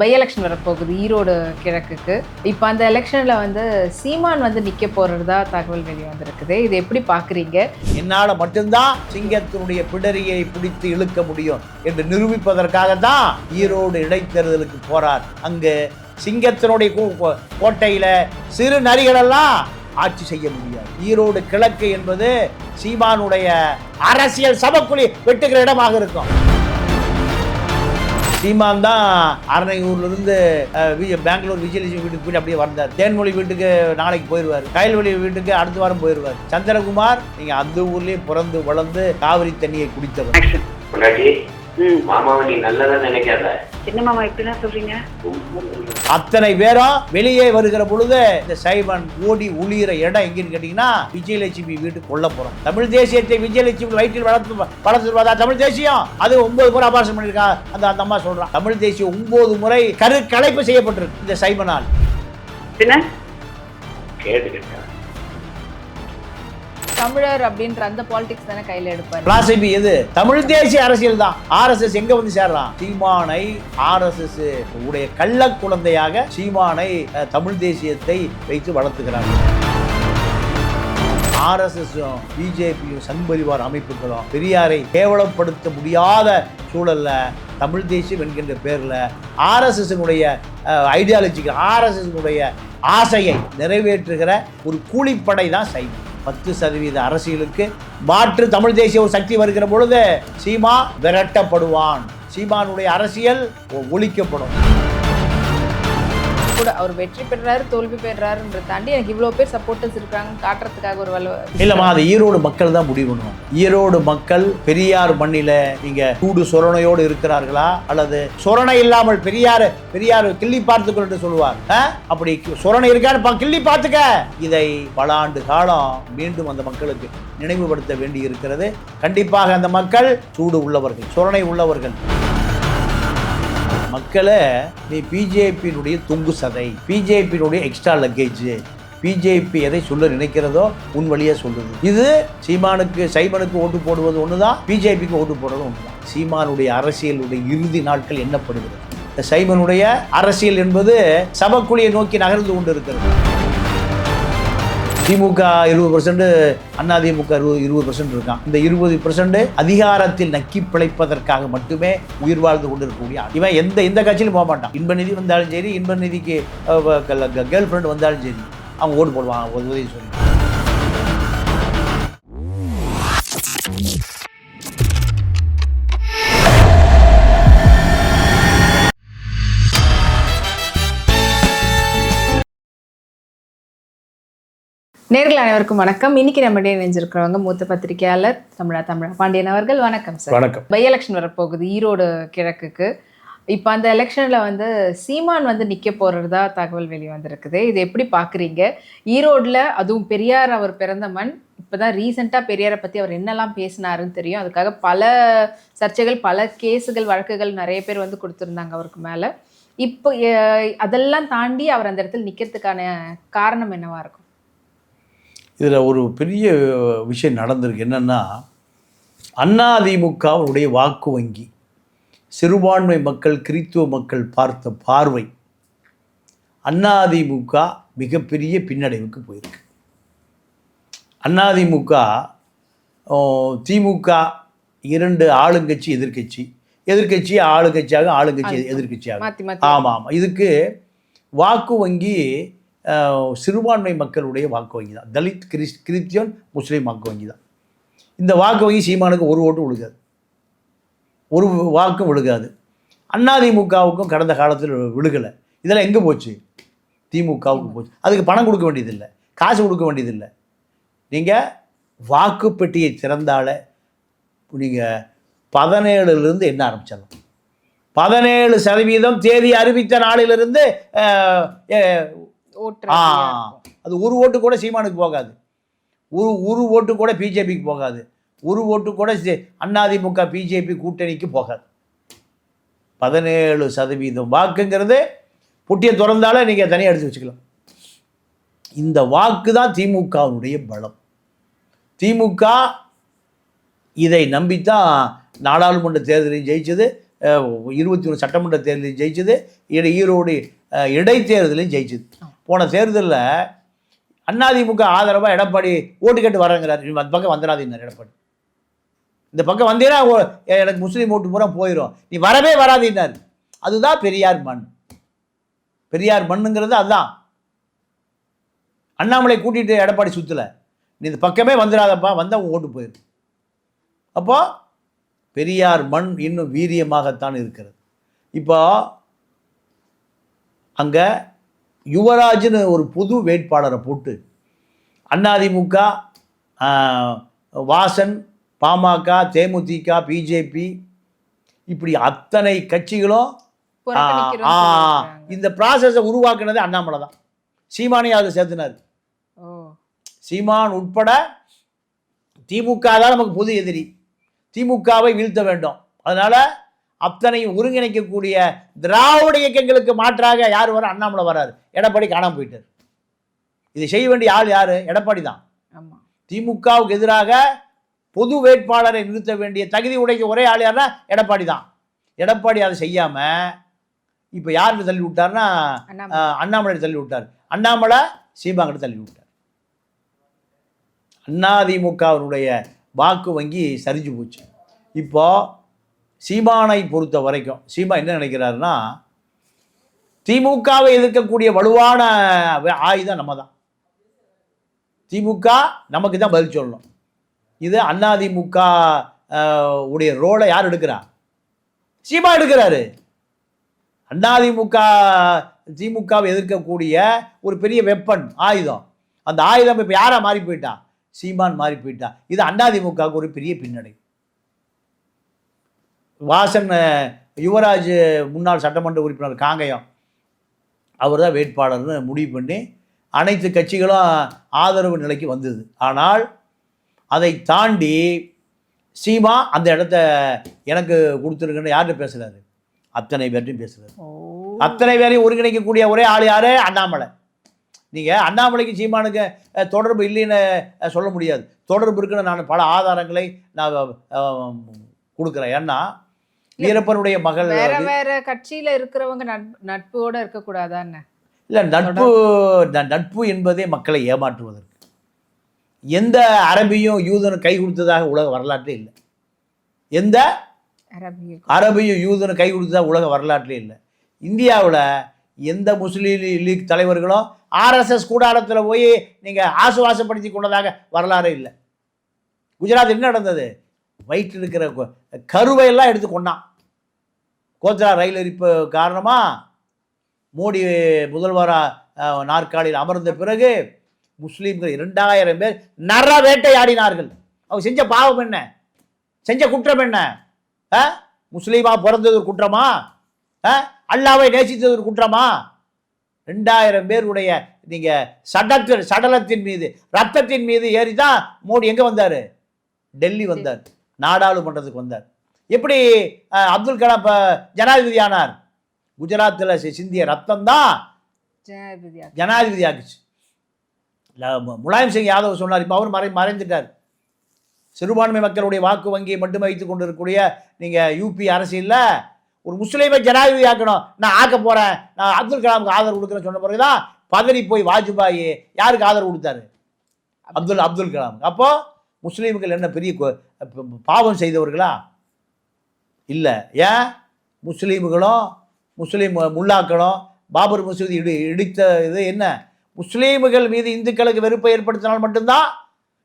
By election வரப்போகுது ஈரோடு கிழக்குக்கு. இப்போ அந்த எலெக்ஷனில் சீமான் நிற்க போகிறதா தகவல் வெளியே வந்திருக்குது. இது எப்படி பார்க்குறீங்க? என்னால் மட்டும்தான் சிங்கத்தினுடைய பிடரியை பிடித்து இழுக்க முடியும் என்று நிரூபிப்பதற்காக தான் ஈரோடு இடைத்தேர்தலுக்கு போறார். அங்கு சிங்கத்தினுடைய கோட்டையில் சிறு நரிகளெல்லாம் ஆட்சி செய்ய முடியாது. ஈரோடு கிழக்கு என்பது சீமானுடைய அரசியல் சபக்குழி வெட்டுகிற இடமாக இருக்கும். சீமான் தான் அரணையூர்லேருந்து பெங்களூர் விஜயலட்சுமி வீட்டுக்கு போயிட்டு அப்படியே வந்தார். தேன்மொழி வீட்டுக்கு நாளைக்கு போயிடுவார். கயல்வெளி வீட்டுக்கு அடுத்த வாரம் போயிடுவார். சந்திரகுமார் நீங்க அந்த ஊர்லயே பிறந்து வளர்ந்து காவிரி தண்ணியை குடித்தவர். மாமாவை நீ நல்லதா நினைக்காத. என்ன மாமா இப்படிலாம் சொல்றீங்க? அத்தனை பேரும் வெளியே வருகிற பொழுது இந்த சைமன் ஓடி உளிகிற இடம் எங்கன்னு கேட்டீங்கன்னா விஜயலட்சுமி வீட்டுக்கு கொல்ல போறோம். தமிழ் தேசியத்தை விஜயலட்சுமி வயிற்றில் வளர்த்துருவாதா தமிழ் தேசியம்? அது 9 முறை அபார்ஷன் பண்ணிருக்கா அந்த அம்மா சொல்றான். தமிழ் தேசியம் 9 முறை கலைப்பு செய்யப்பட்டிருக்கு இந்த சைமனால். கேட்டுக்கிட்டேன். தமிழர் அப்படின்ற அந்த பாலிடிக்ஸ் தானே கையில் எடுப்பார். பிளாசிபி எது? தமிழ் தேசிய அரசியல் தான். ஆர்எஸ்எஸ் எங்க வந்து சேர்றான்? சீமானை ஆர்எஸ்எஸ் உடைய கள்ள குழந்தையாக சீமானை தமிழ் தேசியத்தை வைத்து வளர்த்துக்கிறாங்க. ஆர்எஸ்எஸும் பிஜேபியும் சங்பரிவார் அமைப்புகளும் பெரியாரை கேவலப்படுத்த முடியாத சூழல்ல தமிழ் தேசியம் என்கின்ற பேர்ல ஆர்எஸ்எஸ்னுடைய ஐடியாலஜிக்கு ஆர்எஸ்எஸ்னுடைய ஆசையை நிறைவேற்றுகிற ஒரு கூலிப்படை தான் சைவம். 10% அரசியலுக்கு மாற்று தமிழ் தேசிய ஒரு சக்தி வருகிற பொழுது சீமா விரட்டப்படுவான். சீமானுடைய அரசியல் ஒழிக்கப்படும். கூட அவர் வெற்றி பெறாரு தோல்வி பெறாருன்ற தாண்டி எனக்கு இவ்வளோ பேர் சப்போர்ட்டர்ஸ் இருக்காங்க காட்டுறதுக்காக ஒரு இல்லைம்மா, அது ஈரோடு மக்கள் தான் முடிவு பண்ணுவோம். ஈரோடு மக்கள் பெரியார் மண்ணில நீங்க சூடு சொரணையோடு இருக்கிறார்களா அல்லது சொரணை இல்லாமல் பெரியார் கிள்ளி பார்த்துக்கொள் என்று சொல்லுவார். அப்படி சொரணை இருக்கான்னு கிள்ளி பார்த்துக்க. இதை பல ஆண்டு காலம் மீண்டும் அந்த மக்களுக்கு நினைவுபடுத்த வேண்டி இருக்கிறது. கண்டிப்பாக அந்த மக்கள் சூடு உள்ளவர்கள், சொரணை உள்ளவர்கள். மக்களை நீ பிஜேபியினுடைய தொங்கு சதை, பிஜேபியினுடைய எக்ஸ்ட்ரா லக்கேஜ், பிஜேபி எதை சொல்ல நினைக்கிறதோ உன் வழியா சொல்லுது. இது சைமனுக்கு ஓட்டு போடுவது ஒண்ணுதான், பிஜேபிக்கு ஓட்டு போடுறது ஒண்ணுதான். சீமானுடைய அரசியலுடைய இறுதி நாட்கள் எண்ணப்படுகிறது. இந்த சைமனுடைய அரசியல் என்பது சபக்குழியை நோக்கி நகர்ந்து கொண்டு இருக்கிறது. திமுக 20%, அதிமுக 20% இருக்கான். இந்த 20% அதிகாரத்தில் நக்கி பிழைப்பதற்காக மட்டுமே உயிர் வாழ்ந்து கொண்டிருக்கக்கூடிய இவன் எந்த கட்சியிலும் போக மாட்டான். இன்ப நிதி வந்தாலும் சரி, இன்ப நிதிக்கு கேர்ள் ஃப்ரெண்ட் வந்தாலும் சரி, அவங்க ஓட்டு போடுவாங்க உதவி சொல்லி. நேர்கள் அனைவருக்கும் வணக்கம். இன்னைக்கு நம்முடைய நினைஞ்சிருக்கிறவங்க மூத்த பத்திரிகையாளர் தமிழா பாண்டியன் அவர்கள். வணக்கம் சார். வணக்கம். பை எலெக்ஷன் வரப்போகுது ஈரோடு கிழக்குக்கு. இப்போ அந்த எலெக்ஷனில் சீமான் நிற்க போகிறதா தகவல் வெளியே வந்திருக்குது. இது எப்படி பார்க்குறீங்க? ஈரோடில் அதுவும் பெரியார் அவர் பிறந்த மண். இப்போ தான் ரீசெண்டாக பெரியாரை பற்றி அவர் என்னெல்லாம் பேசினாருன்னு தெரியும். அதுக்காக பல சர்ச்சைகள், பல கேஸுகள், வழக்குகள் நிறைய பேர் கொடுத்துருந்தாங்க அவருக்கு மேலே. இப்போ அதெல்லாம் தாண்டி அவர் அந்த இடத்துல நிற்கிறதுக்கான காரணம் என்னவாக இருக்கும்? இதில் ஒரு பெரிய விஷயம் நடந்திருக்கு. என்னென்னா, அதிமுகவுடைய வாக்கு வங்கி, சிறுபான்மை மக்கள், கிறித்துவ மக்கள் பார்த்த பார்வை அதிமுக மிகப்பெரிய பின்னடைவுக்கு போயிருக்கு. அதிமுக திமுக 2 ஆளுங்கட்சி எதிர்கட்சி ஆளுங்கட்சி எதிர்கட்சியாக. ஆமாம், இதுக்கு வாக்கு வங்கி சிறுபான்மை மக்களுடைய வாக்கு வங்கி தான். தலித், கிறிஸ்டியன், முஸ்லீம் வாக்கு வங்கி தான். இந்த வாக்கு வங்கி சீமானுக்கு ஒரு ஓட்டும் விழுகாது, ஒரு வாக்கும் விழுகாது. அதிமுகவுக்கும் கடந்த காலத்தில் விழுகலை. இதெல்லாம் எங்கே போச்சு? திமுகவுக்கு போச்சு. அதுக்கு பணம் கொடுக்க வேண்டியதில்லை, காசு கொடுக்க வேண்டியதில்லை. நீங்கள் வாக்குப்பெட்டியை திறந்தால நீங்கள் 17லேருந்து என்ன ஆரம்பிச்சிடலாம். 17% தேதி அறிவித்த நாளிலிருந்து அது ஒரு ஓட்டு கூட சீமானுக்கு போகாது, ஒரு ஓட்டு கூட பிஜேபிக்கு போகாது, ஒரு ஓட்டு கூட அதிமுக பிஜேபி கூட்டணிக்கு போகாது. 17% வாக்குங்கிறது புட்டியை திறந்தாலே நீங்கள் தனியாக எடுத்து வச்சுக்கலாம். இந்த வாக்கு தான் திமுகவுடைய பலம். திமுக இதை நம்பித்தான் நாடாளுமன்ற தேர்தலையும் ஜெயிச்சது, 21 சட்டமன்ற தேர்தலையும் ஜெயிச்சது, ஈரோடு இடைத்தேர்தலையும் ஜெயிச்சது. போன தேர்தலில் அதிமுக ஆதரவாக எடப்பாடி ஓட்டு கேட்டு வரங்கிறார். அந்த பக்கம் வந்துடாதீங்க எடப்பாடி, இந்த பக்கம் வந்தீங்கன்னா எனக்கு முஸ்லீம் ஓட்டு பூரா போயிடும், நீ வரவே வராதீன்னார். அதுதான் பெரியார் மண். பெரியார் மண்ணுங்கிறது அதுதான். அண்ணாமலை கூட்டிகிட்டு எடப்பாடி சுற்றலை, நீ இந்த பக்கமே வந்துடாதப்பா, வந்தால் உங்கள் ஓட்டு போயிடும். அப்போ பெரியார் மண் இன்னும் வீரியமாகத்தான் இருக்கிறது. இப்போ அங்கே யுவராஜ்னு ஒரு புது வேட்பாளரை போட்டு அதிமுக, வாசன், பாமக, தேமுதிக, பிஜேபி இப்படி அத்தனை கட்சிகளும் இந்த ப்ராசஸை உருவாக்குனது அண்ணாமலை தான். சீமானையும் அதில் சேர்த்துனார். சீமான் உட்பட திமுக தான் நமக்கு பொது எதிரி, திமுகவை வீழ்த்த வேண்டும். அதனால் அத்தனையும் ஒருங்கிணைக்கக்கூடிய திராவிட இயக்கங்களுக்கு மாற்றாக யார் வர? அண்ணாமலை வராரு. எடப்பாடி காணாமல் போயிட்டார். இதை செய்ய வேண்டிய ஆள் யார்? எடப்பாடி தான். திமுகவுக்கு எதிராக பொது வேட்பாளரை நிறுத்த வேண்டிய தகுதி உடைக்க ஒரே ஆள் யாருன்னா எடப்பாடி தான். எடப்பாடி அதை செய்யாமல் இப்போ யாருக்கு தள்ளி விட்டார்னா அண்ணாமலை தள்ளி விட்டார். அண்ணாமலை சீமாங்கிட்ட தள்ளி விட்டார். அதிமுகவினுடைய வாக்கு வங்கி சரிஞ்சு போச்சு. இப்போ சீமானை பொறுத்த வரைக்கும் சீமா என்ன நினைக்கிறாருன்னா, திமுகவை எதிர்க்கக்கூடிய வலுவான ஆயுதம் நம்ம தான், திமுக நமக்கு தான் பதில் சொல்லணும். இது அதிமுக உடைய ரோலை யார் எடுக்கிறா? சீமா எடுக்கிறாரு. அதிமுக திமுகவை எதிர்க்கக்கூடிய ஒரு பெரிய வெப்பன், ஆயுதம். அந்த ஆயுதம் இப்போ யாரா மாறி போயிட்டா? சீமான் மாறி போயிட்டா. இது அதிமுகவுக்கு ஒரு பெரிய பின்னடை. வாசன், யுவராஜ் முன்னாள் சட்டமன்ற உறுப்பினர் காங்கயம், அவர் தான் வேட்பாளர்னு முடிவு பண்ணி அனைத்து கட்சிகளும் ஆதரவு நிலைக்கு வந்தது. ஆனால் அதை தாண்டி சீமா அந்த இடத்த எனக்கு கொடுத்துருக்குன்னு யார்கிட்ட பேசுகிறாரு? அத்தனை பேர்ட்டையும் பேசுகிறாரு. அத்தனை பேரையும் ஒருங்கிணைக்கக்கூடிய ஒரே ஆள் யார்? அண்ணாமலை. நீங்கள் அண்ணாமலைக்கு சீமானுக்கு தொடர்பு இல்லைன்னு சொல்ல முடியாது. தொடர்பு இருக்குன்னு நான் பல ஆதாரங்களை நான் கொடுக்குறேன். ஏன்னா வீரப்பனுடைய மகள் வேற கட்சியில் இருக்கிறவங்க நட்போட இருக்கக்கூடாதான்னு இல்லை. நட்பு என்பதே மக்களை ஏமாற்றுவதற்கு. எந்த அரபியும் யூதனும் கை கொடுத்ததாக உலக வரலாற்றே இல்லை. எந்த அரபியும் யூதனும் கை கொடுத்ததாக உலக வரலாற்றே இல்லை. இந்தியாவில் எந்த முஸ்லீம் லீக் தலைவர்களும் ஆர்எஸ்எஸ் கூடாரத்தில் போய் நீங்கள் ஆசுவாசப்படுத்தி கொண்டதாக வரலாறே இல்லை. குஜராத் என்ன நடந்தது? வயிற்றில் இருக்கிற கருவையெல்லாம் எடுத்து கொண்டான். கோத்ரா ரயில் எரிப்பு காரணமாக மோடி முதல்வராக நாற்காலியில் அமர்ந்த பிறகு முஸ்லீம்கள் 2000 பேர் நர வேட்டையாடினார்கள். அவங்க செஞ்ச பாவம் என்ன? செஞ்ச குற்றம் என்ன? முஸ்லீமாக பிறந்தது ஒரு குற்றமா? அல்லாவை நேசித்தது ஒரு குற்றமா? 2000 பேருடைய நீங்கள் சடலத்தின் மீது, ரத்தத்தின் மீது ஏறி தான் மோடி எங்கே வந்தார்? டெல்லி வந்தார், நாடாளுமன்றத்துக்கு வந்தார். எப்படி அப்துல் கலாம் ஜனாதிபதி ஆனார்? குஜராத்தில் சிந்திய ரத்தம் தான் ஜனாதிபதி ஆக்குச்சு. முலாயம் சிங் யாதவ் சொன்னார். இப்போ அவர் மறைந்துட்டார். சிறுபான்மை மக்களுடைய வாக்கு வங்கியை மட்டும் வைத்துக் கொண்டு இருக்கக்கூடிய நீங்கள் யூபி அரசியலில் ஒரு முஸ்லீமை ஜனாதிபதி ஆக்கணும், நான் ஆக்க போகிறேன், நான் அப்துல் கலாமுக்கு ஆதரவு கொடுக்குறேன்னு சொன்ன பிறகு தான் பதறி போய் வாஜ்பாய் யாருக்கு ஆதரவு கொடுத்தாரு? அப்துல் கலாம். அப்போது முஸ்லீம்கள் என்ன பெரிய பாவம் செய்தவர்களா? இல்லை. ஏன் முஸ்லீம்களும் முஸ்லீம் முல்லாக்களும் பாபர் மசூதி இடித்த இது என்ன? முஸ்லீம்கள் மீது இந்துக்களுக்கு வெறுப்பை ஏற்படுத்தினால் மட்டும்தான்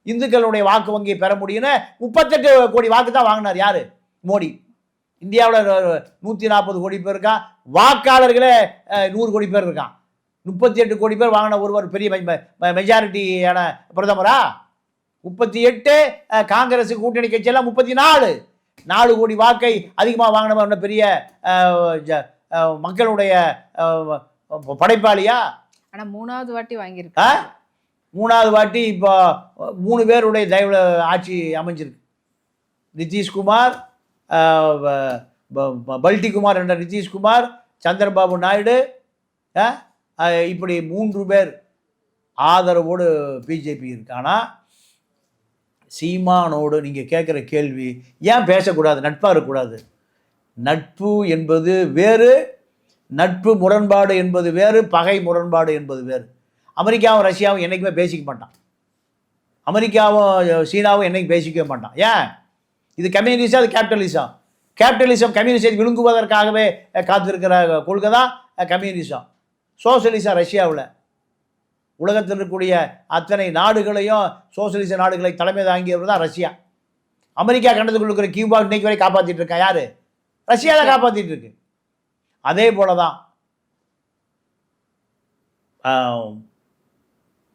இந்துக்களுடைய வாக்கு வங்கியை பெற முடியும்னு 38 கோடி வாக்கு தான் வாங்கினார். யார்? மோடி. இந்தியாவில் 140 கோடி பேர் இருக்கான், வாக்காளர்களே 100 கோடி பேர் இருக்கான். 38 கோடி பேர் வாங்கின ஒருவர் பெரிய மெஜாரிட்டியான பிரதமரா? 38, காங்கிரஸ் கூட்டணி கட்சியெல்லாம் 34 கோடி வாக்கை அதிகமாக வாங்கின பெரிய மக்களுடைய படைப்பாளியா? ஆனால் 3வது வாட்டி வாங்கியிருக்கு. 3வது வாட்டி இப்போ 3 பேருடைய தயவுல ஆட்சி அமைஞ்சிருக்கு. நிதிஷ்குமார், பல்டிகுமார் என்ற நிதிஷ்குமார், சந்திரபாபு நாயுடு, இப்படி 3 பேர் ஆதரவோடு பிஜேபி இருக்கு. ஆனால் சீமானோடு நீங்கள் கேட்குற கேள்வி, ஏன் பேசக்கூடாது, நட்பாக இருக்கக்கூடாது? நட்பு என்பது வேறு, நட்பு முரண்பாடு என்பது வேறு, பகை முரண்பாடு என்பது வேறு. அமெரிக்காவும் ரஷ்யாவும் என்றைக்குமே பேசிக்க மாட்டான். அமெரிக்காவும் சீனாவும் என்றைக்கும் பேசிக்கவே மாட்டான். ஏன்? இது கம்யூனிசம், அது கேபிட்டலிசம். கேபிட்டலிசம் கம்யூனிசத்தை விழுங்குவதற்காகவே காத்திருக்கிற கொள்கை தான் கம்யூனிசம். சோசியலிசம் ரஷ்யாவில் உலகத்தில் இருக்கக்கூடிய அத்தனை நாடுகளையும் சோசியலிச நாடுகளை தலைமை தாங்கியவர் தான் ரஷ்யா. அமெரிக்கா கண்டத்துக்குள்ள இருக்கிற கியூபா இன்னைக்கு வரை காப்பாற்றிட்டு இருக்கா யாரு? ரஷ்யா தான் காப்பாற்றிட்டு இருக்கு. அதே போல தான்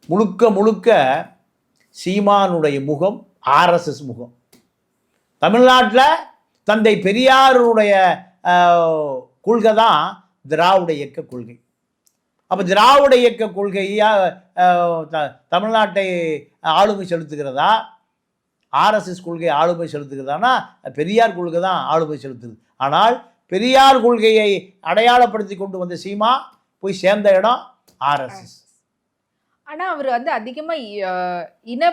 முழுக்க முழுக்க சீமானுடைய முகம் ஆர்எஸ்எஸ் முகம். தமிழ்நாட்டில் தந்தை பெரியாருடைய கொள்கை தான் திராவிட இயக்க கொள்கை. அப்போ திராவிட இயக்க கொள்கையாக தமிழ்நாட்டை ஆளுமை செலுத்துகிறதா, ஆர்எஸ்எஸ் கொள்கை ஆளுமை செலுத்துகிறதானா பெரியார் கொள்கை தான் ஆளுமை செலுத்துது. ஆனால் பெரியார் கொள்கையை அடையாளப்படுத்தி கொண்டு வந்த சீமா போய் சேர்ந்த இடம் ஆர்எஸ்எஸ். ஆனால் அவர் வந்து அதிகமாக இன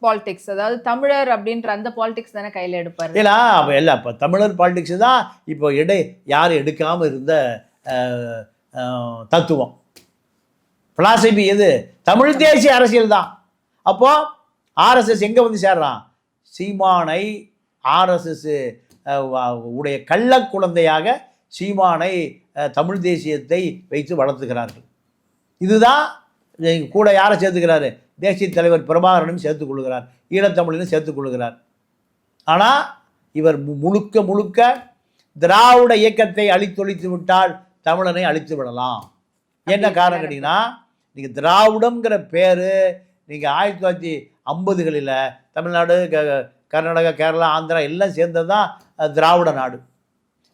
பாலிடிக்ஸ், அதாவது தமிழர் அப்படின்ற அந்த பாலிடிக்ஸ் தானே கையில் எடுப்பார். இல்லை இப்போ தமிழர் பாலிடிக்ஸ் தான் இப்போ யாரும் எடுக்காமல் இருந்த தத்துவம். பிலாசபி எது? தமிழ் தேசிய அரசியல் தான். அப்போ ஆர்எஸ்எஸ் எங்கே வந்து சேர்றான்? சீமானை ஆர்எஸ்எஸ் உடைய கள்ள குழந்தையாக சீமானை தமிழ் தேசியத்தை வைத்து வளர்த்துக்கிறார்கள். இதுதான் கூட யாரை சேர்த்துக்கிறாரு? தேசிய தலைவர் பிரபாகரனும் சேர்த்துக் கொள்கிறார், ஈழத்தமிழிலும் சேர்த்துக் கொள்கிறார். ஆனால் இவர் முழுக்க முழுக்க திராவிட இயக்கத்தை அழித்தொழித்து விட்டால் தமிழனை அழித்து விடலாம். என்ன காரணம் கேட்டீங்கன்னா, நீங்கள் திராவிடம்ங்கிற பேர் நீங்கள் 1950களில் தமிழ்நாடு, கர்நாடகா, கேரளா, ஆந்திரா எல்லாம் சேர்ந்தது தான் திராவிட நாடு.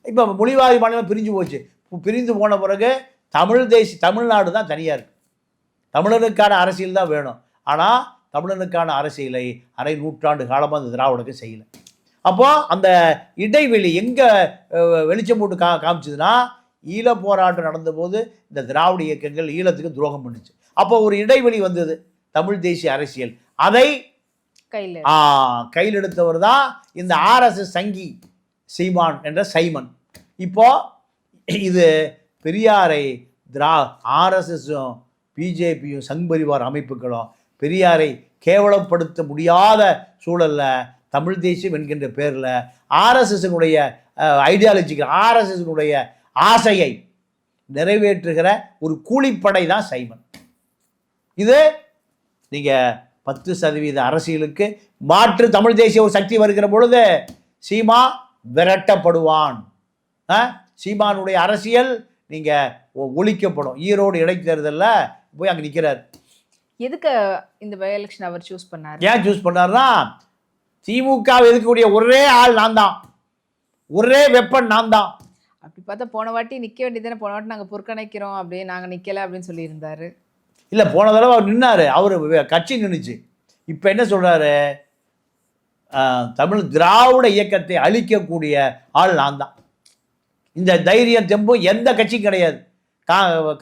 இப்போ மொழிவாரி மாநிலம் பிரிஞ்சு போச்சு. பிரிந்து போன பிறகு தமிழ்நாடு தான் தனியாக இருக்குது. தமிழனுக்கான அரசியல் தான் வேணும். ஆனால் தமிழனுக்கான அரசியலை அரை நூற்றாண்டு காலமாக அந்த திராவிடத்தை செய்யலை. அப்போது அந்த இடைவெளி எங்கே வெளிச்சம் போட்டு காமிச்சதுன்னா, ஈழ போராட்டம் நடந்தபோது இந்த திராவிட இயக்கங்கள் ஈழத்துக்கு துரோகம் பண்ணுச்சு. அப்போ ஒரு இடைவெளி வந்தது தமிழ் தேசிய அரசியல். அதை கையில் எடுத்தவர் தான் இந்த ஆர்எஸ்எஸ் சங்கி சீமான் என்ற சைமன். இப்போ இது பெரியாரை ஆர்எஸ்எஸும் பிஜேபியும் சங் பரிவார் அமைப்புகளும் பெரியாரை கேவலப்படுத்த முடியாத சூழலில் தமிழ் தேசியம் என்கின்ற பேரில் ஆர்எஸ்எஸ்னுடைய ஐடியாலஜிக்கு, ஆர்எஸ்எஸ்னுடைய ஆசையை நிறைவேற்றுகிற ஒரு கூலிப்படை தான் சைமன். இது நீங்கள் 10% அரசியலுக்கு மாற்று தமிழ் தேசிய ஒரு சக்தி வருகிற பொழுது சீமா விரட்டப்படுவான். சீமானுடைய அரசியல் நீங்கள் ஒழிக்கப்படும். ஈரோடு இடைத்தேர்தலில் போய் அங்கே நிற்கிறார். எதுக்கு இந்த பை எலெக்ஷன் அவர் சூஸ் பண்ணார்? ஏன் சூஸ் பண்ணார்னா, திமுக எதுக்கக்கூடிய ஒரே ஆள் நான் தான், ஒரே வெப்பன் நான் தான். அப்படி பார்த்தா போன வாட்டி நிற்க வேண்டியதானே, போன வாட்டி நாங்கள் புறக்கணிக்கிறோம் அப்படியே நாங்கள் நிற்கலை அப்படின்னு சொல்லியிருந்தாரு. இல்லை, போன தடவை அவர் நின்னார், அவர் கட்சி நின்றுச்சு. இப்போ என்ன சொல்கிறாரு? தமிழ் திராவிட இயக்கத்தை அழிக்கக்கூடிய ஆள் நான் தான். இந்த தைரியம் தெம்பும் எந்த கட்சியும் கிடையாது.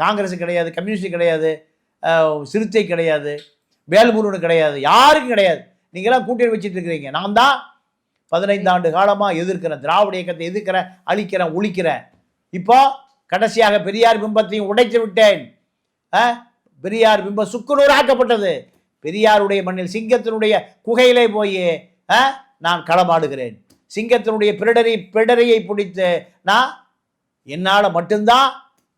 காங்கிரஸ் கிடையாது, கம்யூனிஸ்ட் கிடையாது, சிறுத்தை கிடையாது, வேல்முருகன் கிடையாது, யாருக்கும் கிடையாது. நீங்களாம் கூட்டணி வச்சுட்டு இருக்கிறீங்க. நான் தான் 15 ஆண்டு காலமாக எதிர்க்கிறேன், திராவிட இயக்கத்தை எதிர்க்கிறேன், அழிக்கிறேன், ஒழிக்கிறேன். இப்போ கடைசியாக பெரியார் பிம்பத்தையும் உடைத்து விட்டேன். பெரியார் பிம்பம் சுக்குநூறாக்கப்பட்டது. பெரியாருடைய மண்ணில் சிங்கத்தினுடைய குகையிலே போய் நான் களமாடுகிறேன். சிங்கத்தினுடைய பிடரியை பிடித்து நான் என்னால் மட்டும்தான்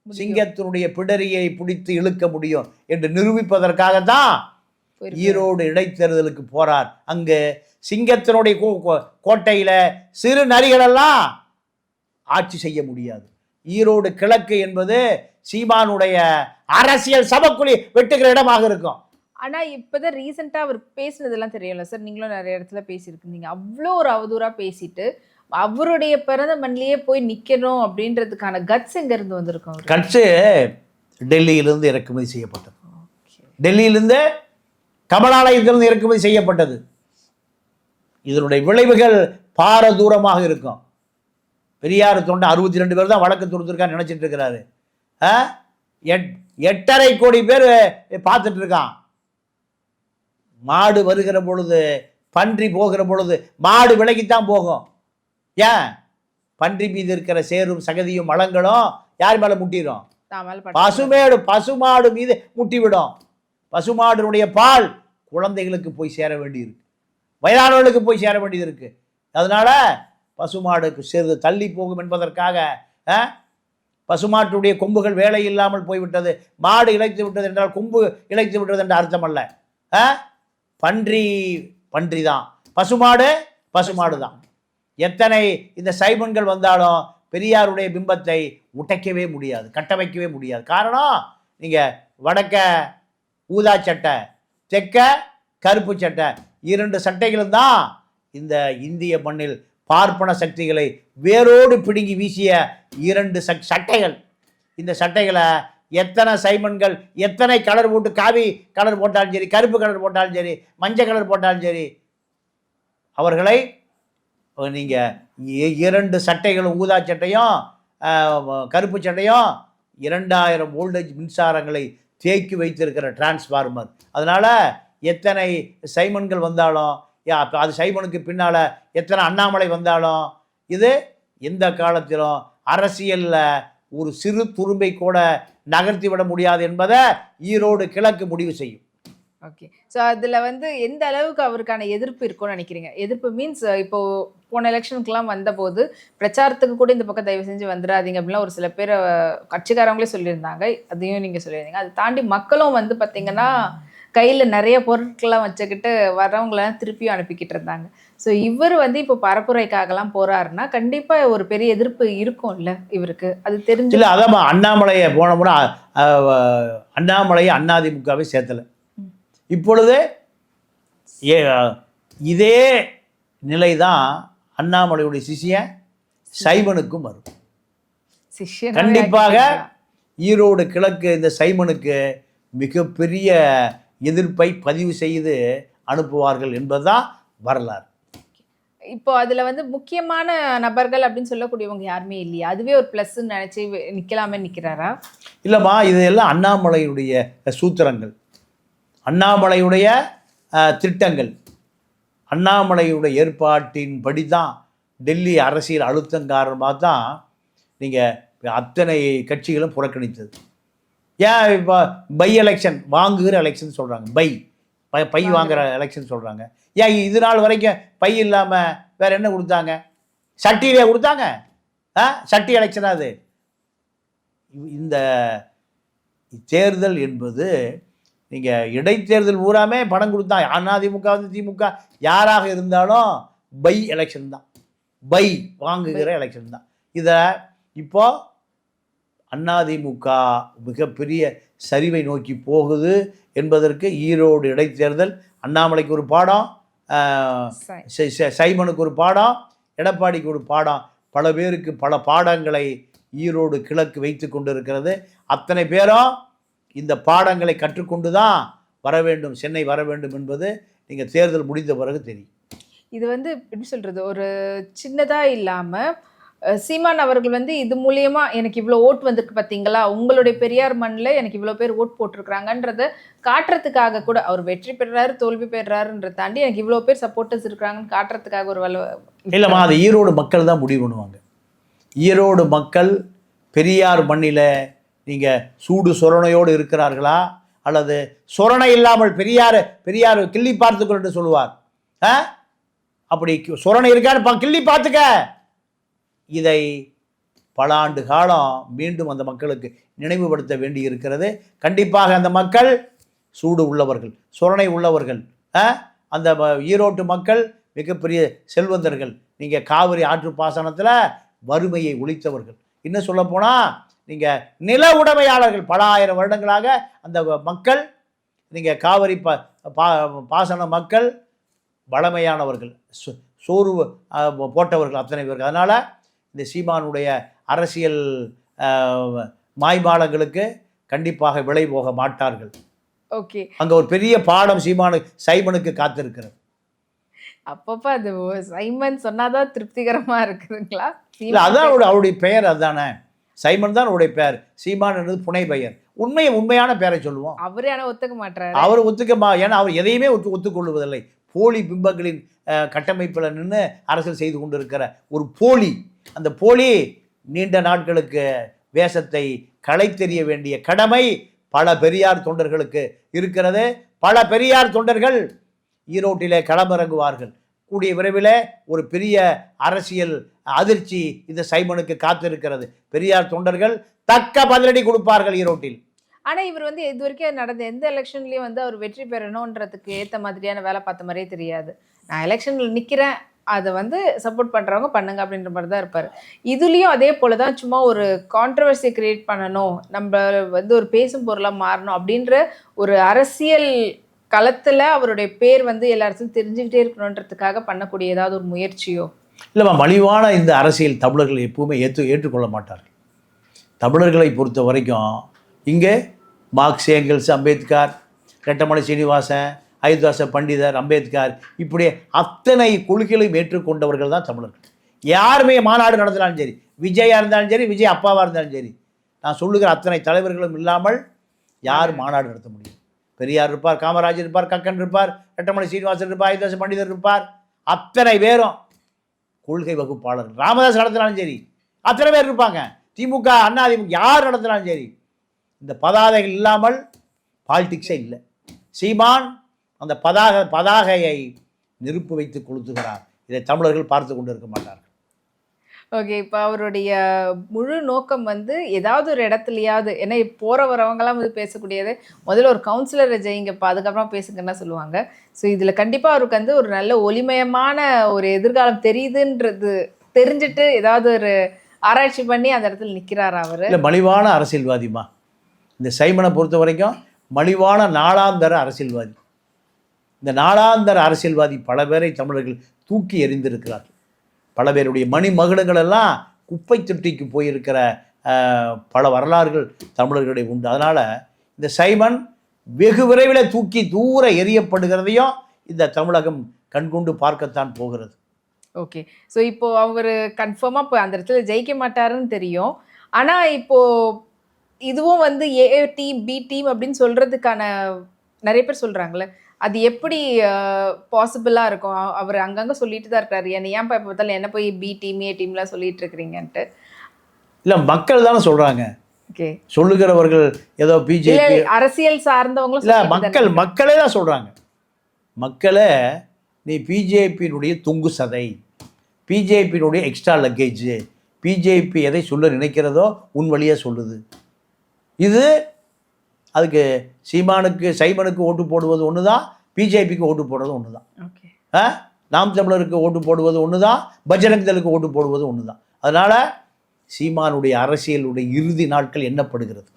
சிங்கத்தினுடைய பிடரியை பிடித்து இழுக்க முடியும் என்று நிரூபிப்பதற்காகத்தான் ஈரோடு இடைத்தேர்தலுக்கு போறார். அங்கு சிங்கத்தினுடைய கோட்டையில சிறு நரிகளெல்லாம் ஆட்சி செய்ய முடியாது. ஈரோடு கிழக்கு என்பது சீமானுடைய அரசியல் சபக்குழி வெட்டுகிற இடமாக இருக்கும். ஆனா இப்பதான் ரீசெண்டா அவர் பேசுனதெல்லாம் தெரியல சார், நீங்களும் நிறைய இடத்துல பேசியிருக்கீங்க. அவ்வளோ ஒரு அவதூறா பேசிட்டு அவருடைய பிறந்த மண்ணிலேயே போய் நிக்கணும் அப்படின்றதுக்கான கட்ஸ் எங்க இருந்து வந்திருக்கும்? கட்ஸ் டெல்லியிலிருந்து இறக்குமதி செய்யப்பட்டது. டெல்லியிலிருந்து கமலாலயத்திலிருந்து இறக்குமதி செய்யப்பட்டது. இதனுடைய விளைவுகள் பாரதூரமாக இருக்கும். பெரியார் தொண்டை 62 பேர் தான் வழக்கு தொடுத்திருக்கான்னு நினைச்சிட்டு இருக்கிறாரு. 8.5 கோடி பேர் பார்த்துட்டு இருக்கான். மாடு வருகிற பொழுது, பன்றி போகிற பொழுது மாடு விலகித்தான் போகும். ஏன்? பன்றி மீது இருக்கிற சேரும் சகதியும் மலங்களும் யார் மேலே முட்டிடும்? தான் மேல பசுமாடு மீது முட்டிவிடும். பசுமாடுடைய பால் குழந்தைகளுக்கு போய் சேர வேண்டியிருக்கு, வயதானவர்களுக்கு போய் சேர வேண்டியது இருக்கு. அதனால பசுமாடுக்கு சிறிது தள்ளி போகும் என்பதற்காக பசுமாட்டுடைய கொம்புகள் வேலை இல்லாமல் போய்விட்டது, மாடு இழைத்து விட்டது என்றால் கொம்பு இழைத்து விட்டது என்ற அர்த்தம் அல்ல. பன்றி தான், பசுமாடு தான். எத்தனை இந்த சைமன்கள் வந்தாலும் பெரியாருடைய பிம்பத்தை உடைக்கவே முடியாது, கட்டமைக்கவே முடியாது. காரணம், நீங்கள் வடக்க ஊதா சட்டை, தெற்க கருப்பு சட்டை, 2 சட்டைகளும் தான் இந்த இந்திய மண்ணில் பார்ப்பன சக்திகளை வேரோடு பிடுங்கி வீசிய 2 சட்டைகள். இந்த சட்டைகளை எத்தனை சைமன்கள் எத்தனை கலர் போட்டு, காவி கலர் போட்டாலும் சரி, கருப்பு கலர் போட்டாலும் சரி, மஞ்சள் கலர் போட்டாலும் சரி, அவர்களை நீங்கள் 2 சட்டைகளும், ஊதா சட்டையும் கருப்பு சட்டையும் 2000 வோல்டேஜ் மின்சாரங்களை தேக்கி வைத்திருக்கிற டிரான்ஸ்ஃபார்மர். அதனால் எத்தனை சைமன்கள் வந்தாலும், அது சைமனுக்கு பின்னால் எத்தனை அண்ணாமலை வந்தாலும், இது எந்த காலத்திலும் அரசியலில் ஒரு சிறு துரும்பை கூட நகர்த்தி விட முடியாது என்பதை ஈரோடு கிழக்கு முடிவு செய்யும். ஓகே. ஸோ அதில் வந்து எந்த அளவுக்கு அவருக்கான எதிர்ப்பு இருக்கும்னு நினைக்கிறீங்க? எதிர்ப்பு மீன்ஸ், இப்போது போன எலெக்ஷனுக்குலாம் வந்தபோது பிரச்சாரத்துக்கு கூட இந்த பக்கம் தயவு செஞ்சு வந்துடாதீங்க அப்படின்லாம் ஒரு சில பேர் கட்சிக்காரங்களே சொல்லியிருந்தாங்க, அதையும் நீங்கள் சொல்லியிருந்தீங்க. அதை தாண்டி மக்களும் வந்து பார்த்திங்கன்னா கையில் நிறைய பொருட்கள்லாம் வச்சுக்கிட்டு வர்றவங்களெல்லாம் திருப்பியும் அனுப்பிக்கிட்டு இருந்தாங்க. ஸோ இவர் வந்து இப்போ பரப்புரைக்காகலாம் போகிறாருன்னா கண்டிப்பாக ஒரு பெரிய எதிர்ப்பு இருக்கும்ல இவருக்கு, அது தெரிஞ்சு. இல்லை, அதான் அண்ணாமலையை போன முறை அண்ணாமலையை அதிமுகவை சேர்த்தலை. இப்பொழுது இதே நிலை தான் அண்ணாமலையுடைய சிஷியன் சைமனுக்கும் வரும். கண்டிப்பாக ஈரோடு கிழக்கு இந்த சைமனுக்கு மிகப்பெரிய எதிர்ப்பை பதிவு செய்து அனுப்புவார்கள் என்பதுதான் வரலாறு. இப்போ அதில் வந்து முக்கியமான நபர்கள் அப்படின்னு சொல்லக்கூடியவங்க யாருமே இல்லையா? அதுவே ஒரு ப்ளஸ்ன்னு நினச்சி நிற்கலாமே நிற்கிறாரா? இல்லைம்மா, இதெல்லாம் அண்ணாமலையுடைய சூத்திரங்கள், அண்ணாமலையுடைய திட்டங்கள், அண்ணாமலையுடைய ஏற்பாட்டின்படி தான், டெல்லி அரசியல் அழுத்தம் காரணமாக தான் நீங்கள் அத்தனை கட்சிகளும் புறக்கணித்தது. ஏன் இப்போ பை எலெக்ஷன், வாங்குகிற எலெக்ஷன் சொல்கிறாங்க, பை வாங்குகிற எலெக்ஷன் சொல்கிறாங்க. ஏன் இது நாள் வரைக்கும் பை இல்லாமல் வேறு என்ன கொடுத்தாங்க? சட்டியிலே கொடுத்தாங்க. சட்டி எலெக்ஷனா அது? இந்த தேர்தல் என்பது, நீங்கள் இடைத்தேர்தல் பூராமே பணம் கொடுத்தா, அதிமுக வந்து திமுக யாராக இருந்தாலும் பை எலெக்ஷன் தான், பை வாங்குகிற எலெக்ஷன் தான். இதை இப்போது அதிமுக மிகப்பெரிய சரிவை நோக்கி போகுது என்பதற்கு ஈரோடு இடைத்தேர்தல் அண்ணாமலைக்கு ஒரு பாடம், சைமனுக்கு ஒரு பாடம், எடப்பாடிக்கு ஒரு பாடம், பல பேருக்கு பல பாடங்களை ஈரோடு கிழக்கு வைத்து கொண்டு இருக்கிறது. அத்தனை பேரும் இந்த பாடங்களை கற்றுக்கொண்டு தான் வர வேண்டும், சென்னை வர வேண்டும் என்பது நீங்கள் தேர்தல் முடிந்த பிறகு தெரியும். இது வந்து எப்படி சொல்கிறது, ஒரு சின்னதாக இல்லாமல் சீமான் அவர்கள் வந்து இது மூலியமா எனக்கு இவ்வளோ ஓட் வந்திருக்கு பார்த்தீங்களா, உங்களுடைய பெரியார் மண்ணில் எனக்கு இவ்வளோ பேர் ஓட் போட்டிருக்கிறாங்கன்றத காட்டுறதுக்காக கூட, அவர் வெற்றி பெறுறாரு தோல்வி பெறுறாருன்றத தாண்டி எனக்கு இவ்வளோ பேர் சப்போர்ட்டர்ஸ் இருக்கிறாங்கன்னு காட்டுறதுக்காக ஒரு இல்லைம்மா, அது ஈரோடு மக்கள் தான் முடிவு பண்ணுவாங்க. ஈரோடு மக்கள் பெரியார் மண்ணில் நீங்கள் சூடு சொரணையோடு இருக்கிறார்களா, அல்லது சொரணை இல்லாமல் பெரியார் கிள்ளி பார்த்துக்கொள் என்று சொல்லுவார். அப்படி சொரணை இருக்கான்னு கிள்ளி பார்த்துக்க. இதை பல ஆண்டு காலம் மீண்டும் அந்த மக்களுக்கு நினைவுபடுத்த வேண்டி இருக்கிறது. கண்டிப்பாக அந்த மக்கள் சூடு உள்ளவர்கள், சொரணை உள்ளவர்கள். அந்த ஈரோட்டு மக்கள் மிகப்பெரிய செல்வந்தர்கள். நீங்கள் காவிரி ஆற்று பாசனத்தில் வறுமையை ஒழித்தவர்கள். இன்னும் சொல்லப்போனால் நீங்கள் நில உடைமையாளர்கள், பல ஆயிரம் வருடங்களாக அந்த மக்கள், நீங்கள் காவிரி பாசன மக்கள் வளமையானவர்கள், சோறு போட்டவர்கள் அத்தனை பேர்கள். அதனால் இந்த சீமானுடைய அரசியல் மாய்மாலங்களுக்கு கண்டிப்பாக விலை போக மாட்டார்கள். ஓகே, அங்கே ஒரு பெரிய பாடம் சைமனுக்கு காத்திருக்கிறது. அப்பப்போ அது சைமன் சொன்னாதான் திருப்திகரமா இருக்குதுங்களா? இல்லை, அதான் அவருடைய பெயர், அதுதானே சைமன் தான் அவருடைய பெயர். சீமான் என்பது புனை பெயர். உண்மையான பெயரை சொல்லுவோம். அவரே ஆனால் ஒத்துக்க மாட்டார். அவர் ஏன்னா அவர் எதையுமே ஒத்துக்கொள்வதில்லை. போலி பிம்பங்களின் கட்டமைப்பில் நின்று அரசியல் செய்து கொண்டிருக்கிற ஒரு போலி. அந்த போலி நீண்ட நாட்களுக்கு வேஷத்தை களைத்தெறிய வேண்டிய கடமை பல பெரியார் தொண்டர்களுக்கு இருக்கிறது. பல பெரியார் தொண்டர்கள் ஈரோட்டிலே களமிறங்குவார்கள். கூடிய விரைவில் ஒரு பெரிய அரசியல் அதிர்ச்சி இந்த சைமனுக்கு காத்திருக்கிறது. பெரியார் தொண்டர்கள் தக்க பதிலடி கொடுப்பார்கள் ஈரோட்டில். ஆனால் இவர் வந்து இது வரைக்கும் நடந்த எந்த எலெக்ஷன்லேயும் வந்து அவர் வெற்றி பெறணுன்றதுக்கு ஏற்ற மாதிரியான வேலை பார்த்த மாதிரியே தெரியாது. நான் எலெக்ஷனில் நிற்கிறேன், அதை வந்து சப்போர்ட் பண்ணுறவங்க பண்ணுங்க அப்படின்ற மாதிரி தான் இருப்பார். இதுலேயும் அதே போல் தான் சும்மா ஒரு கான்ட்ரவர்சியை கிரியேட் பண்ணணும், நம்ம வந்து ஒரு பேசும் பொருளாக மாறணும் அப்படின்ற ஒரு அரசியல் களத்தில் அவருடைய பேர் வந்து எல்லாருக்கும் தெரிஞ்சுக்கிட்டே இருக்கணுன்றதுக்காக பண்ணக்கூடிய ஏதாவது ஒரு முயற்சியோ? இல்லைம்மா, மலிவான இந்த அரசியல் தமிழர்கள் எப்பவுமே ஏற்றுக்கொள்ள மாட்டார்கள். தமிழர்களை பொறுத்த வரைக்கும் இங்கே மார்க்ஸ், ஏங்கல்ஸ், அம்பேத்கர், ரெட்டமலை சீனிவாசன், அயோத்திதாச பண்டிதர், அம்பேத்கர், இப்படி அத்தனை கொள்கைகளையும் ஏற்றுக்கொண்டவர்கள் தான் தமிழர்கள். யாருமே மாநாடு நடத்தினாலும் சரி, விஜயா இருந்தாலும் சரி, விஜய் அப்பாவாக இருந்தாலும் சரி, நான் சொல்லுகிற அத்தனை தலைவர்களும் இல்லாமல் யார் மாநாடு நடத்த முடியும்? பெரியார் இருப்பார், காமராஜர் இருப்பார், கக்கன் இருப்பார், ரெட்டமலை சீனிவாசன் இருப்பார், அயோத்திதாச பண்டிதர் இருப்பார். அத்தனை பேரும் கொள்கை வகுப்பாளர்கள். ராமதாஸ் நடத்தினாலும் சரி, அத்தனை பேர் இருப்பாங்க. திமுக, அண்ணா திமுக யார் நடத்தினாலும் சரி, இந்த பதாகைகள் இல்லாமல் பாலிடிக்ஸே இல்லை. சீமான் அந்த பதாகையை நெருப்பு வைத்து கொளுத்துகிறார். இதை தமிழர்கள் பார்த்து கொண்டு இருக்க மாட்டார்கள். ஓகே, இப்போ அவருடைய முழு நோக்கம் வந்து ஏதாவது ஒரு இடத்துலையாவது, ஏன்னா போகிற வரவங்களாம் வந்து பேசக்கூடியது முதல்ல ஒரு கவுன்சிலரை ஜெயிங்கப்பா, அதுக்கப்புறம் பேசுங்கன்னா சொல்லுவாங்க. ஸோ இதில் கண்டிப்பாக அவருக்கு வந்து ஒரு நல்ல ஒளிமயமான ஒரு எதிர்காலம் தெரியுதுன்றது தெரிஞ்சுட்டு ஏதாவது ஒரு ஆராய்ச்சி பண்ணி அந்த இடத்துல நிற்கிறாரா அவர்? இல்லை, மலிவான அரசியல்வாதிமா. இந்த சைமனை பொறுத்த வரைக்கும் மலிவான நாளாந்தர அரசியல்வாதி. இந்த நாளாந்தர அரசியல்வாதி பல பேரை தமிழர்கள் தூக்கி எறிந்திருக்கிறார்கள். பல பேருடைய மணிமகுடங்கள் எல்லாம் குப்பை தொட்டிக்கு போயிருக்கிற பல வரலாறுகள் தமிழர்களுடைய உண்டு. அதனால் இந்த சைமன் வெகு விரைவில் தூக்கி தூர எறியப்படுகிறதையும் இந்த தமிழகம் கண்கொண்டு பார்க்கத்தான் போகிறது. ஓகே, ஸோ இப்போது அவர் கன்ஃபார்மாக இப்போ அந்த இடத்துல ஜெயிக்க மாட்டாருன்னு தெரியும். ஆனால் இப்போது இதுவும் வந்து ஏ டீம், பி டீம் அப்படின்னு சொல்கிறதுக்கான நிறைய பேர் சொல்கிறாங்களே, அது எப்படி பாசிபிளாக இருக்கும்? அவர் அங்கங்கே சொல்லிட்டு தான் இருக்காரு, என்னை ஏன் இப்போ பார்த்தாலும் என்ன போய் பி டீம், ஏ டீம்லாம் சொல்லிட்டு இருக்கிறீங்கன்ட்டு. இல்லை, மக்கள் தானே சொல்கிறாங்க. ஓகே, சொல்லுகிறவர்கள் ஏதோ பிஜேபி அரசியல் சார்ந்தவங்களும் இல்லை, மக்களே தான் சொல்கிறாங்க. மக்களே, நீ பிஜேபியினுடைய தொங்கு சதை, பிஜேபியினுடைய எக்ஸ்ட்ரா லக்கேஜ், பிஜேபி எதை சொல்ல நினைக்கிறதோ உன் வழியாக சொல்லுது. இது அதுக்கு சைமனுக்கு ஓட்டு போடுவது ஒன்று தான், பிஜேபிக்கு ஓட்டு போடுறது ஒன்று தான், நாம் தமிழருக்கு ஓட்டு போடுவது ஒன்று தான், பஜ்ரங் தளுக்கு ஓட்டு போடுவது ஒன்று தான். அதனால் சீமானுடைய அரசியலுடைய இறுதி நாட்கள் எண்ணப்படுகிறது.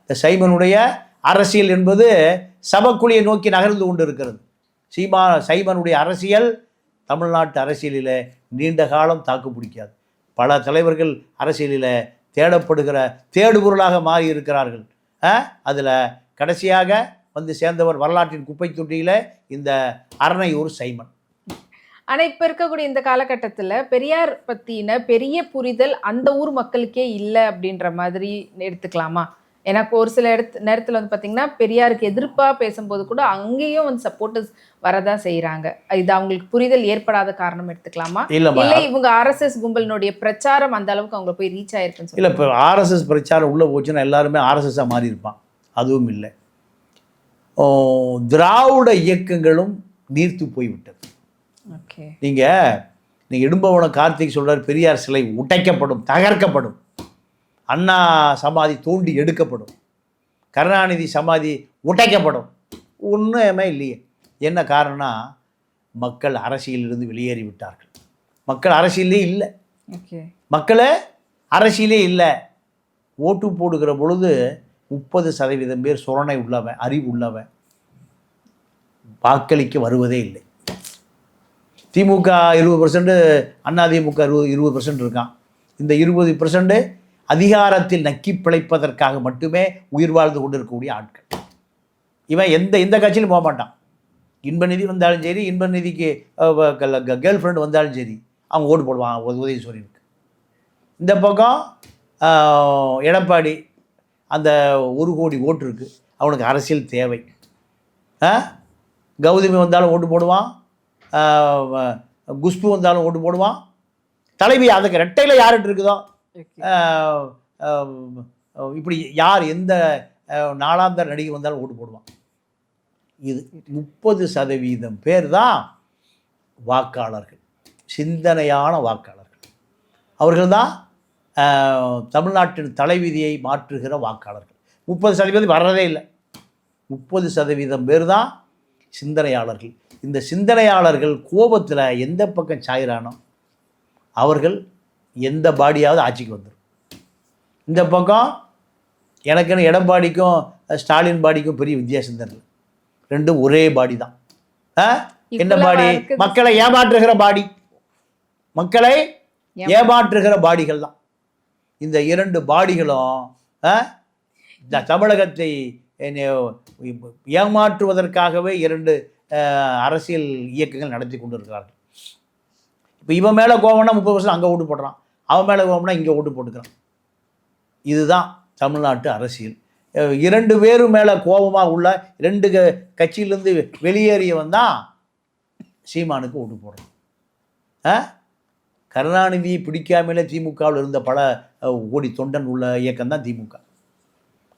இந்த சைமனுடைய அரசியல் என்பது சபக்குழியை நோக்கி நகர்ந்து கொண்டு இருக்கிறது. சைமனுடைய அரசியல் தமிழ்நாட்டு அரசியலில் நீண்ட காலம் தாக்கு பிடிக்காது. பல தலைவர்கள் அரசியலில் தேடப்படுகிற தேடுபொருளாக மாறி இருக்கிறார்கள். அதில் கடைசியாக வந்து சேர்ந்தவர் வரலாற்றின் குப்பை தொட்டியில் இந்த அரணையூர் சைமன். ஆனால் இப்போ இருக்கக்கூடிய இந்த காலகட்டத்தில் பெரியார் பற்றின பெரிய புரிதல் அந்த ஊர் மக்களுக்கே இல்லை அப்படின்ற மாதிரி எடுத்துக்கலாமா? எனக்கு ஒரு சில நேரத்தில் வந்து பார்த்திங்கன்னா பெரியாருக்கு எதிர்ப்பாக பேசும்போது கூட அங்கேயும் வந்து சப்போர்ட்டர்ஸ் வரதான் செய்கிறாங்க. இது அவங்களுக்கு புரிதல் ஏற்படாத காரணம் எடுத்துக்கலாமா? இல்லை இவங்க ஆர்எஸ்எஸ் கும்பலினுடைய பிரச்சாரம் அந்த அளவுக்கு அவங்க போய் ரீச் ஆயிருக்குன்னு சொல்லி? இல்லை, இப்போ ஆர்எஸ்எஸ் பிரச்சாரம் உள்ளே போச்சுன்னா எல்லாருமே ஆர்எஸ்எஸ்ஸாக மாறி இருப்பான். அதுவும் இல்லை. திராவிட இயக்கங்களும் நீர்த்து போய்விட்டது. ஓகே, நீங்கள் இடும்பவனம் கார்த்திக் சொல்கிறார், பெரியார் சிலை உடைக்கப்படும், தகர்க்கப்படும், அண்ணா சமாதி தோண்டி எடுக்கப்படும், கருணாநிதி சமாதி உடைக்கப்படும். ஒன்றுமே இல்லையே. என்ன காரணம்னா, மக்கள் அரசியலிருந்து வெளியேறி விட்டார்கள். மக்கள் அரசியலே இல்லை. மக்களே அரசியலே இல்லை. ஓட்டு போடுகிற பொழுது 30% பேர் சுரணை உள்ளவன், அறிவு உள்ளவன், வாக்களிக்க வருவதே இல்லை. திமுக 20%, அதிமுக 20% இருக்கான். இந்த 20% அதிகாரத்தில் நக்கி பிழைப்பதற்காக மட்டுமே உயிர் வாழ்ந்து கொண்டு இருக்கக்கூடிய ஆட்கள். இவன் எந்த கட்சியிலும் போக மாட்டான். இன்பநிதி வந்தாலும் சரி, இன்பநிதிக்கு கேர்ள் ஃப்ரெண்ட் வந்தாலும் சரி, அவன் ஓட்டு போடுவான் உதயசூரியனுக்கு. இந்த பக்கம் எடப்பாடி அந்த 1 கோடி ஓட்டு இருக்குது, அவனுக்கு அரசியல் தேவை. கௌதமி வந்தாலும் ஓட்டு போடுவான், குஷ்பு வந்தாலும் ஓட்டு போடுவான். தலைவி அதுக்கு ரெட்டையில் யார்கிட்ட இருக்குதோ இப்படி யார் எந்த நாளாந்தர நடிகை வந்தாலும் ஓட்டு போடுவான். இது 30% பேர் தான் வாக்காளர்கள், சிந்தனையான வாக்காளர்கள். அவர்கள் தான் தமிழ்நாட்டின் தலைவிதியை மாற்றுகிற வாக்காளர்கள். 30% வர்றதே இல்லை. 30% பேர் தான் சிந்தனையாளர்கள். இந்த சிந்தனையாளர்கள் கோபத்தில் எந்த பக்கம் சாயிறானோ அவர்கள் எந்த பாடியாவது ஆட்சிக்கு வந்துடும். இந்த பக்கம் எனக்குன்னு எடப்பாடிக்கும் ஸ்டாலின் பாடிக்கும் பெரிய வித்தியாசம் தெரியல. ரெண்டும் ஒரே பாடி தான். என்ன பாடி? மக்களை ஏமாற்றுகிற பாடி, மக்களை ஏமாற்றுகிற பாடிகள் தான் இந்த இரண்டு பாடிகளும். தமிழகத்தை ஏமாற்றுவதற்காகவே இரண்டு அரசியல் இயக்கங்கள் நடத்தி கொண்டு இருக்கிறார்கள். இப்போ இவன் மேலே கோவம்னா 30% அங்கே ஓட்டு போடுறான், அவன் மேலே கோவம்னா இங்கே ஓட்டு போட்டுக்கிறான். இதுதான் தமிழ்நாட்டு அரசியல். 2 பேரும் மேலே கோபமாக உள்ள 2 கட்சியிலேருந்து வெளியேறியவன் தான் சீமானுக்கு ஓட்டு போடுறான். கருணாநிதி பிடிக்காமலே திமுகவில் இருந்த பல கோடி தொண்டன் உள்ள இயக்கம் தான் திமுக.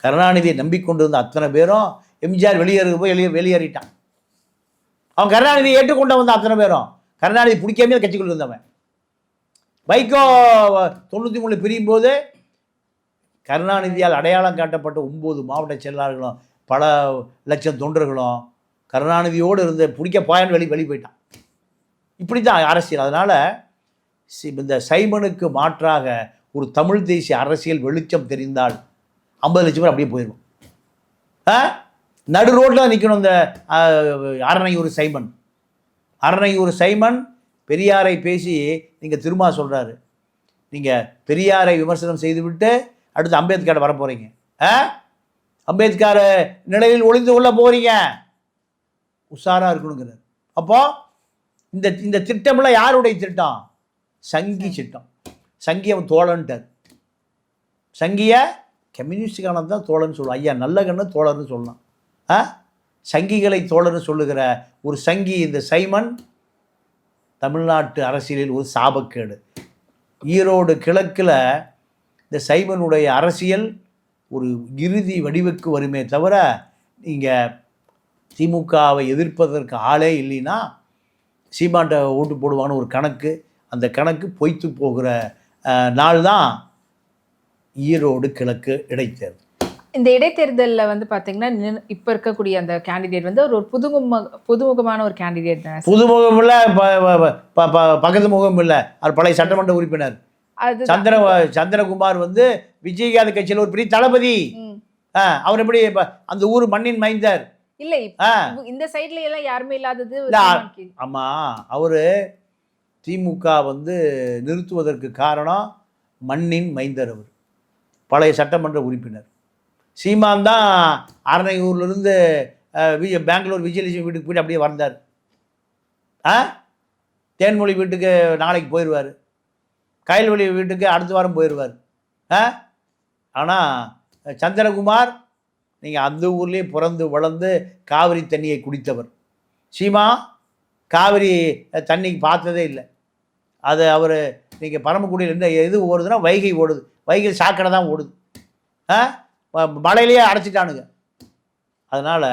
கருணாநிதியை நம்பிக்கொண்டிருந்த அத்தனை பேரும் எம்ஜிஆர் வெளியேறிட்டான். அவன் கருணாநிதியை ஏற்றுக்கொண்டவன் தான் அத்தனை பேரும். கருணாநிதி பிடிக்காமே கட்சிக்குள்ள இருந்தவன். வைகோ 93 பிரியும் போது கருணாநிதியால் அடையாளம் காட்டப்பட்ட 9 மாவட்ட செயலாளர்களும் பல லட்சம் தொண்டர்களும் கருணாநிதியோடு இருந்த பிடிக்க பாயன் வெளி போயிட்டான். இப்படி தான் அரசியல். அதனால் இந்த சைமனுக்கு மாற்றாக ஒரு தமிழ் தேசிய அரசியல் வெளிச்சம் தெரிந்தால் 50 லட்சம் பேர் அப்படியே போயிடுவோம். நடு ரோட்டில் தான் நிற்கணும். இந்த அரணையூர் சைமன் பெரியாரை பேசி நீங்கள் திரும்ப சொல்கிறாரு, நீங்கள் பெரியாரை விமர்சனம் செய்துவிட்டு அடுத்து அம்பேத்கரை வர போகிறீங்க, அம்பேத்கர் நிலையில் ஒளிந்து கொள்ள போகிறீங்க, உஷாராக இருக்கணுங்கிறார். அப்போது இந்த திட்டம்லாம் யாருடைய திட்டம்? சங்கி திட்டம். சங்கி அவன் தோழன்ட்டார். சங்கிய கம்யூனிஸ்டுக்கான தான் தோழன்னு சொல்லுவான். ஐயா நல்ல கண்ணு தோழர்னு சொல்லலாம். சங்கிகளை தோழர்னு சொல்லுகிற ஒரு சங்கி இந்த சைமன் தமிழ்நாட்டு அரசியலில் ஒரு சாபக்கேடு. ஈரோடு கிழக்கில் இந்த சைமனுடைய அரசியல் ஒரு இறுதி வடிவுக்கு வருமே தவிர நீங்கள் திமுகவை எதிர்ப்பதற்கு ஆளே இல்லைன்னா சீமான்ட்ட ஓட்டு போடுவான்னு ஒரு கணக்கு, அந்த கணக்கு பொய்த்து போகிற நாள் தான் ஈரோடு கிழக்கு இடைத்தேர்தல். இந்த இடைத்தேர்தலில் வந்து பார்த்தீங்கன்னா இப்போ இருக்கக்கூடிய அந்த கேண்டிடேட் வந்து ஒரு புதுமுகமான ஒரு கேண்டிடேட் தான். புதுமுகம் இல்லை, பக்கத்து முகம் இல்லை. அவர் பழைய சட்டமன்ற உறுப்பினர் சந்திரகுமார் வந்து விஜயகாந்த் கட்சியில் ஒரு பெரிய தளபதி. அவர் எப்படி அந்த ஊர் மண்ணின் மைந்தர் இல்லை, இந்த சைட்ல எல்லாம் யாருமே இல்லாதது. ஆமா, அவரு திமுக வந்து நிறுத்துவதற்கு காரணம் மண்ணின் மைந்தர். அவர் பழைய சட்டமன்ற உறுப்பினர். சீமான் தான் அரணையூர்லேருந்து பெங்களூர் விஜயலட்சுமி வீட்டுக்கு போயிட்டு அப்படியே வந்தார். தேன்மொழி வீட்டுக்கு நாளைக்கு போயிடுவார், கயல்வெளி வீட்டுக்கு அடுத்த வாரம் போயிடுவார். ஆனால் சந்திரகுமார் நீங்கள் அந்த ஊர்லேயே பிறந்து வளர்ந்து காவிரி தண்ணியை குடித்தவர். சீமா காவிரி தண்ணிக்கு பார்த்ததே இல்லை. அது அவர் நீங்கள் பரமக்குடியில் என்ன எது ஓடுதுன்னா வைகை ஓடுது, வைகை சாக்கடை தான் ஓடுது. மழையிலேயே அடைச்சிட்டானுங்க. அதனால்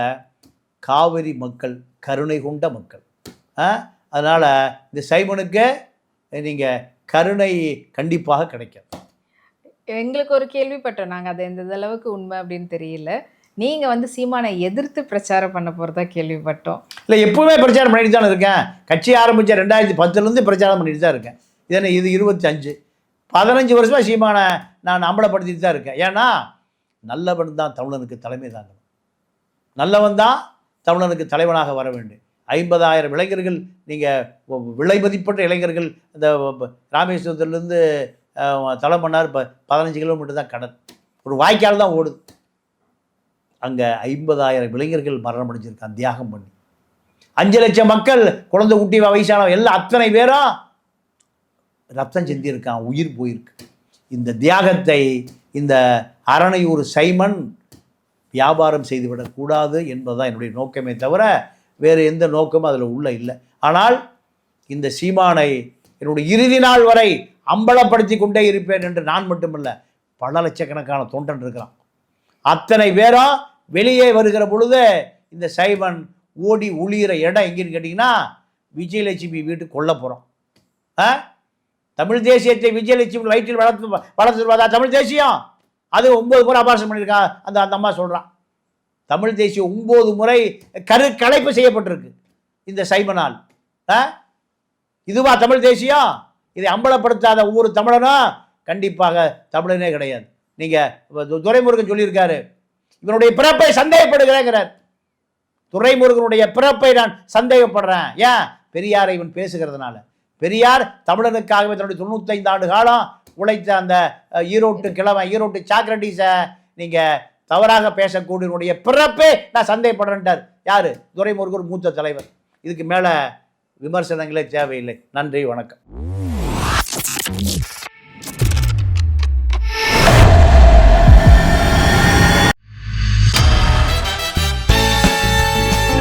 காவிரி மக்கள் கருணை கொண்ட மக்கள். அதனால் இந்த சைமனுக்கு நீங்கள் கருணை கண்டிப்பாக கிடைக்கும். எங்களுக்கு ஒரு கேள்விப்பட்டோம், நாங்கள் அதை எந்த அளவுக்கு உண்மை அப்படின்னு தெரியல. நீங்கள் வந்து சீமானை எதிர்த்து பிரச்சாரம் பண்ண போகிறதா கேள்விப்பட்டோம். இல்லை, எப்பவுமே பிரச்சாரம் பண்ணிட்டு தானே இருக்கேன். கட்சி ஆரம்பித்த 2010 பிரச்சாரம் பண்ணிட்டு தான் இருக்கேன். இது 25 15 வருஷமாக சீமானை நான் அம்பலப்படுத்திட்டு தான் இருக்கேன். ஏன்னா நல்லவன் தான் தமிழனுக்கு தலைமை தாங்கணும், நல்லவன் தான் தமிழனுக்கு தலைவனாக வர வேண்டும். 50,000 இளைஞர்கள், நீங்கள் விலை மதிப்பற்ற இளைஞர்கள், இந்த ராமேஸ்வரத்துலேருந்து தலைமன்னார் 15 கிலோமீட்டர் தான் கடல், ஒரு வாய்க்கால் தான் ஓடுது. அங்கே 50,000 இளைஞர்கள் மரணம் அடைஞ்சிருக்கான் தியாகம் பண்ணி. 5 லட்சம் மக்கள் குழந்தை குட்டி வயசான எல்லாம் அத்தனை பேரும் ரத்தம் செஞ்சிருக்கான், உயிர் போயிருக்கு. இந்த தியாகத்தை இந்த அரணையூர் சைமன் வியாபாரம் செய்துவிடக்கூடாது என்பதுதான் என்னுடைய நோக்கமே தவிர வேறு எந்த நோக்கமும் அதில் உள்ள இல்லை. ஆனால் இந்த சீமானை என்னுடைய இறுதி நாள் வரை அம்பலப்படுத்தி கொண்டே இருப்பேன் என்று நான் மட்டுமல்ல, பல லட்சக்கணக்கான தொண்டன் இருக்கிறான். அத்தனை பேரும் வெளியே வருகிற பொழுது இந்த சைமன் ஓடி ஒளியிற இடம் எங்கேன்னு கேட்டிங்கன்னா விஜயலட்சுமி வீட்டுக்கு கொல்ல போகிறோம். தமிழ் தேசியத்தை விஜயலட்சுமி வயிற்றில் வளர்த்துருவாதா தமிழ் தேசியம்? அது 9 முறை அபார்ஷன் பண்ணியிருக்கா அந்த அம்மா சொல்கிறான். தமிழ் தேசியம் 9 முறை கலைப்பு செய்யப்பட்டிருக்கு இந்த சைமனால். இதுவா தமிழ் தேசியம்? இதை அம்பலப்படுத்தாத ஒவ்வொரு தமிழனும் கண்டிப்பாக தமிழனே கிடையாது. நீங்கள் துரைமுருகன் சொல்லியிருக்காரு, இவனுடைய பிறப்பை சந்தேகப்படுகிறேங்கிறார். துரைமுருகனுடைய பிறப்பை நான் சந்தேகப்படுறேன். ஏன்? பெரியாரை இவன் பேசுகிறதுனால. பெரியார் தமிழனுக்காகவே தன்னுடைய 95 ஆண்டு காலம் உழைத்த அந்த ஈரோட்டு சாக்ரட்டிஸை நீங்கள் தவறாக பேசக்கூடியவனுடைய பிறப்பே நான் சந்தேகப்படுறேன்ட்டார். யார்? துரைமுருகன் மூத்த தலைவர். இதுக்கு மேலே விமர்சனங்களே தேவையில்லை. நன்றி, வணக்கம்.